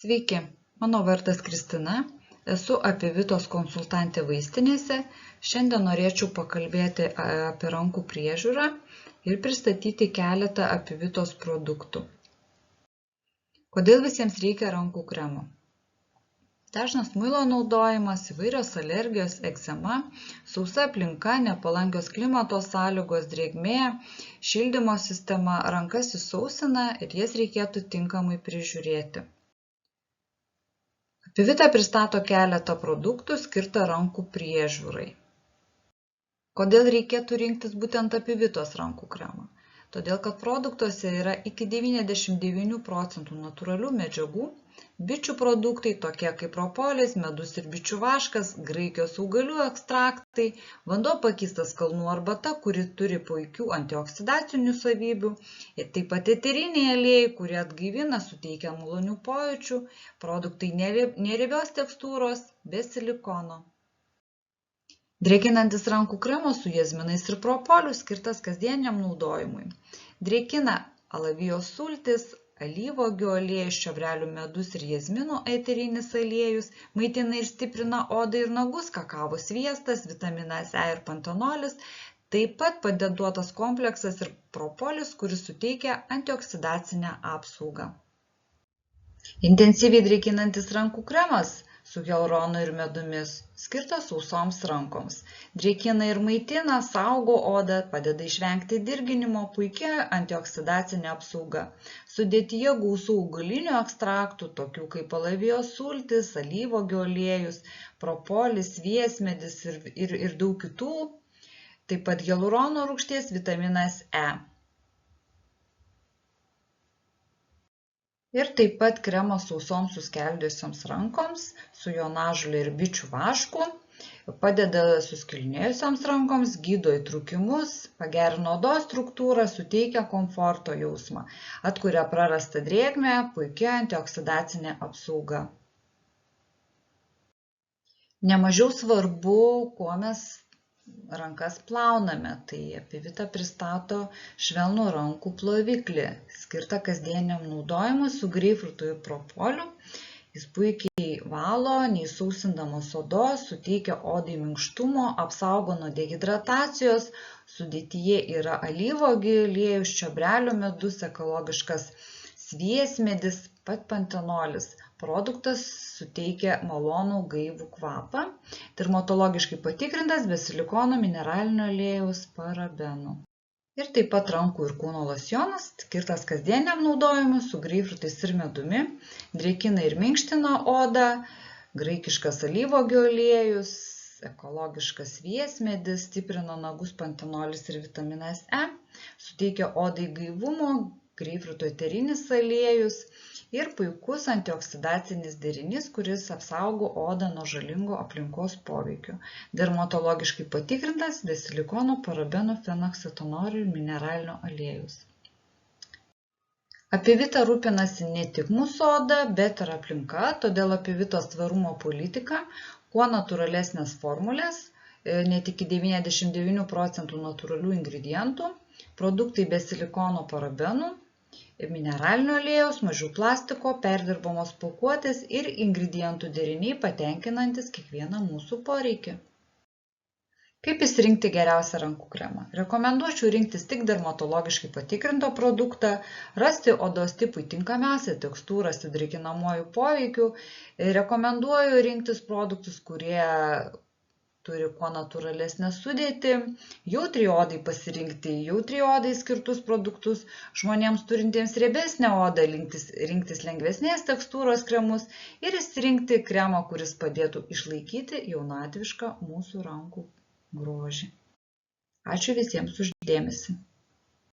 Sveiki, mano vardas Kristina, esu Apivitos konsultantė vaistinėse. Šiandien norėčiau pakalbėti apie rankų priežiūrą ir pristatyti keletą Apivitos produktų. Kodėl visiems reikia rankų kremo? Dažnas muilo naudojimas, įvairios alergijos, egzema, sausa aplinka, nepalankios klimato sąlygos, drėgmė, šildymo sistema rankas įsausina ir jas reikėtų tinkamai prižiūrėti. Apivita pristato keletą produktų skirtą rankų priežiūrai. Kodėl reikėtų rinktis būtent Apivitos rankų kremą? Todėl, kad produktuose yra iki 99% natūralių medžiagų, bičių produktai tokie kaip propolis, medus ir bičių vaškas, graikijos augalių ekstraktai, vanduo pakeistas kalnų arbata, kuri turi puikių antioksidacinių savybių, ir taip pat eteriniai aliejai, kurie atgaivina, suteikia malonių pojūčių, produktai neriebios tekstūros, be silikono. Drėkinantis rankų kremas su jazminais ir propoliu skirtas kasdieniam naudojimui. Drėkina alavijos sultis, alyvuogių aliejus, čiobrelių medus ir jazminų eterinis aliejus, maitina ir stiprina odą ir nagus, kakavos sviestas, vitaminas E ir pantenolis, taip pat padeduotas kompleksas ir propolis, kuris suteikia antioksidacinę apsaugą. Intensyviai drėkinantis rankų kremas su hialuronu ir medumis, skirtas sausoms rankoms. Drėkina ir maitina, saugo odą, padeda išvengti dirginimo, puikia antioksidacinė apsauga. Sudėtyje gausu augalinių ekstraktų, tokių kaip alavijos sultis, alyvuogių aliejus, propolis, viesmedis ir daug kitų, taip pat hialurono rūgšties vitaminas E. Ir taip pat kremas sausoms suskeldėjusioms rankoms su jonažolių ir bičių vašku, padeda suskilinėjusioms rankoms, gydo įtrūkimus, pagerina odos struktūrą, suteikia komforto jausmą, atkuria prarastą drėgmę, puikia antioksidacinė apsauga. Nemažiau svarbu, kuo mes rankas plauname, tai Apivita pristato švelnų rankų ploviklį, skirtą kasdieniam naudojimui su greipfrutų ir propoliu. Jis puikiai valo, neįsausindamos odos, suteikia odai minkštumo, apsaugo nuo dehidratacijos, sudėtyje yra alyvuogių aliejus, čiobrelių medus, ekologiškas sviesmedis, pantenolis. Produktas suteikia malonų gaivų kvapą, dermatologiškai patikrintas be silikono, mineralinio aliejaus, parabenų. Ir taip pat rankų ir kūno losjonas, skirtas kasdieniam naudojimui su greipfrutais ir medumi, drėkina ir minkština odą, graikiškas alyvuogių aliejus, ekologiškas viesmedis, stiprina nagus, pantenolis ir vitaminas E, suteikia odai gaivumo, greipfrutų eterinis aliejus ir puikus antioksidacinis derinys, kuris apsaugo odą nuo žalingo aplinkos poveikio. Dermatologiškai patikrintas be silikono, parabenų, fenoksietonolių ir mineralinio aliejaus. Apivita rūpinasi ne tik mūsų oda, bet ir aplinka, todėl Apivitos tvarumo politika, kuo natūralesnės formulės, net iki 99% natūralių ingredientų, produktai be silikono, parabenų, mineralinio aliejaus, mažiau plastiko, perdirbamos pakuotės ir ingredientų deriniai patenkinantis kiekvieną mūsų poreikį. Kaip išsirinkti geriausią rankų kremą? Rekomenduočiau rinktis tik dermatologiškai patikrintą produktą, rasti odos tipui tinkamiausią tekstūrą su drėkinamuoju poveikiu. Rekomenduoju rinktis produktus, kurie turi kuo natūralesnę sudėtį, jautriai odai pasirinkti jautriai odai skirtus produktus, žmonėms turintiems riebesnę odą rinktis lengvesnės tekstūros kremus ir išsirinkti kremą, kuris padėtų išlaikyti jaunatvišką mūsų rankų grožį. Ačiū visiems už dėmesį.